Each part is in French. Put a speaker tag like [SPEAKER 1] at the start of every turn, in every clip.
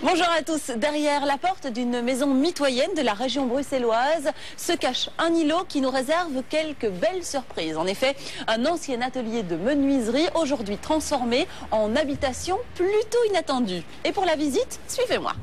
[SPEAKER 1] Bonjour à tous. Derrière la porte d'une maison mitoyenne de la région bruxelloise se cache un îlot qui nous réserve quelques belles surprises. En effet, un ancien atelier de menuiserie aujourd'hui transformé en habitation plutôt inattendue. Et pour la visite, suivez-moi.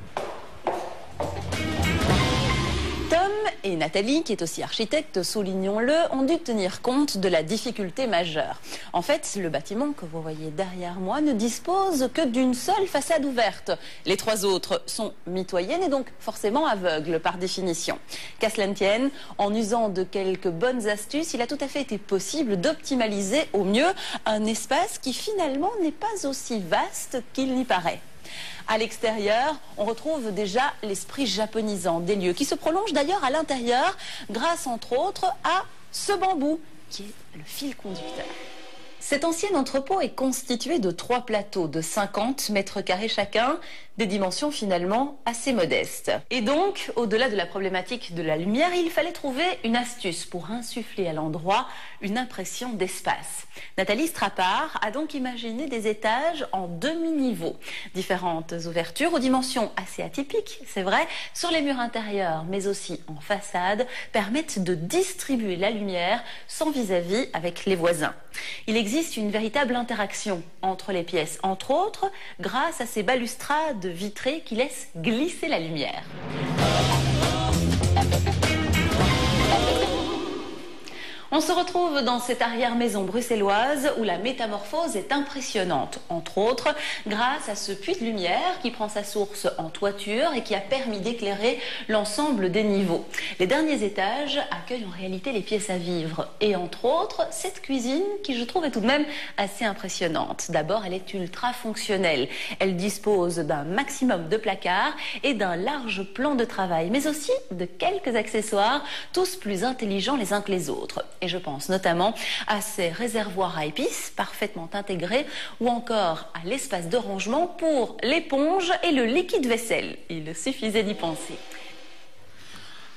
[SPEAKER 1] Tom et Nathalie, qui est aussi architecte, soulignons-le, ont dû tenir compte de la difficulté majeure. En fait, le bâtiment que vous voyez derrière moi ne dispose que d'une seule façade ouverte. Les trois autres sont mitoyennes et donc forcément aveugles par définition. Qu'à cela ne tienne, en usant de quelques bonnes astuces, il a tout à fait été possible d'optimaliser au mieux un espace qui finalement n'est pas aussi vaste qu'il n'y paraît. À l'extérieur, on retrouve déjà l'esprit japonisant des lieux qui se prolonge d'ailleurs à l'intérieur grâce entre autres à ce bambou qui est le fil conducteur. Cet ancien entrepôt est constitué de 3 plateaux de 50 mètres carrés chacun, des dimensions finalement assez modestes. Et donc, au-delà de la problématique de la lumière, il fallait trouver une astuce pour insuffler à l'endroit une impression d'espace. Nathalie Strappard a donc imaginé des étages en demi-niveau. Différentes ouvertures aux dimensions assez atypiques, c'est vrai, sur les murs intérieurs, mais aussi en façade, permettent de distribuer la lumière sans vis-à-vis avec les voisins. Il existe une véritable interaction entre les pièces, entre autres grâce à ces balustrades vitrées qui laissent glisser la lumière. On se retrouve dans cette arrière-maison bruxelloise où la métamorphose est impressionnante, entre autres grâce à ce puits de lumière qui prend sa source en toiture et qui a permis d'éclairer l'ensemble des niveaux. Les derniers étages accueillent en réalité les pièces à vivre et entre autres cette cuisine qui je trouve est tout de même assez impressionnante. D'abord, elle est ultra fonctionnelle. Elle dispose d'un maximum de placards et d'un large plan de travail, mais aussi de quelques accessoires, tous plus intelligents les uns que les autres. Et je pense notamment à ces réservoirs à épices parfaitement intégrés ou encore à l'espace de rangement pour l'éponge et le liquide vaisselle. Il suffisait d'y penser.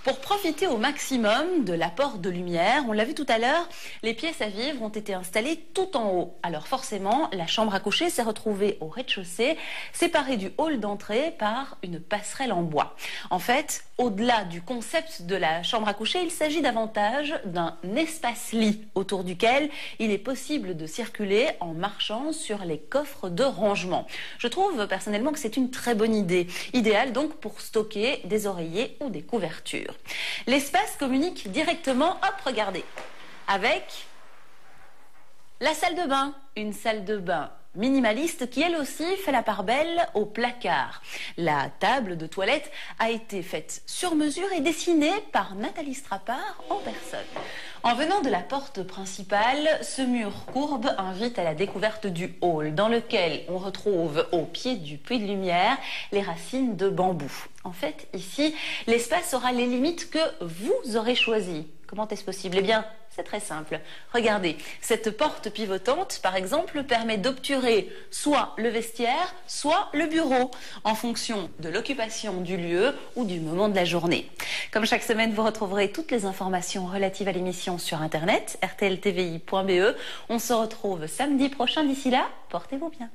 [SPEAKER 1] Pour profiter au maximum de l'apport de lumière, on l'a vu tout à l'heure, les pièces à vivre ont été installées tout en haut. Alors forcément, la chambre à coucher s'est retrouvée au rez-de-chaussée, séparée du hall d'entrée par une passerelle en bois. En fait, au-delà du concept de la chambre à coucher, il s'agit davantage d'un espace-lit autour duquel il est possible de circuler en marchant sur les coffres de rangement. Je trouve personnellement que c'est une très bonne idée, idéale donc pour stocker des oreillers ou des couvertures. L'espace communique directement, hop, regardez, avec la salle de bain, une salle de bain minimaliste qui elle aussi fait la part belle au placard. La table de toilette a été faite sur mesure et dessinée par Nathalie Strappard en personne. En venant de la porte principale, ce mur courbe invite à la découverte du hall dans lequel on retrouve au pied du puits de lumière les racines de bambou. En fait, ici, l'espace aura les limites que vous aurez choisies. Comment est-ce possible? Eh bien, c'est très simple. Regardez, cette porte pivotante, par exemple, permet d'obturer soit le vestiaire, soit le bureau, en fonction de l'occupation du lieu ou du moment de la journée. Comme chaque semaine, vous retrouverez toutes les informations relatives à l'émission sur internet, rtltvi.be. On se retrouve samedi prochain. D'ici là, portez-vous bien.